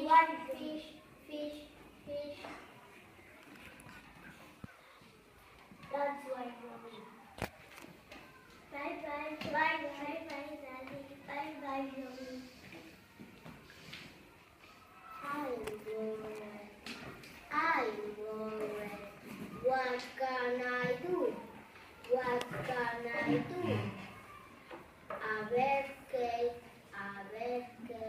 One fish, fish, fish. That's why mommy. Bye bye, bye bye, bye daddy, bye bye mommy. I'm worried. What can I do? What can I do? A ver qué, a ver qué.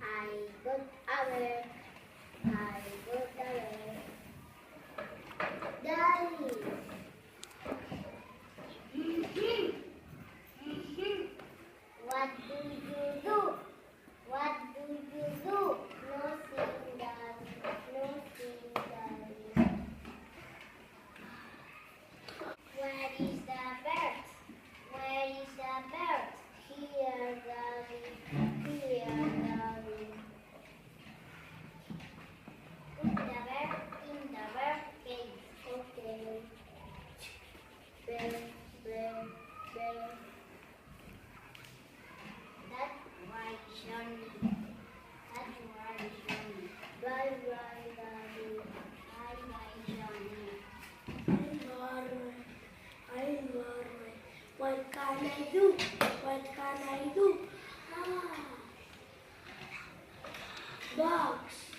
I got a ver, I got a ver. Daddy. What do you do? What do you do? Nothing, Daddy. Nothing, Daddy. Where is the bird? Where is the bird? Here, Daddy. Here, Daddy. Put the bird in the bird cage. Okay. Bird, bird, bird. That's why Johnny. That's why Johnny. Bye bye, Daddy. Bye bye, Johnny. I'm worried. What can I do? What can I do? Ah, box.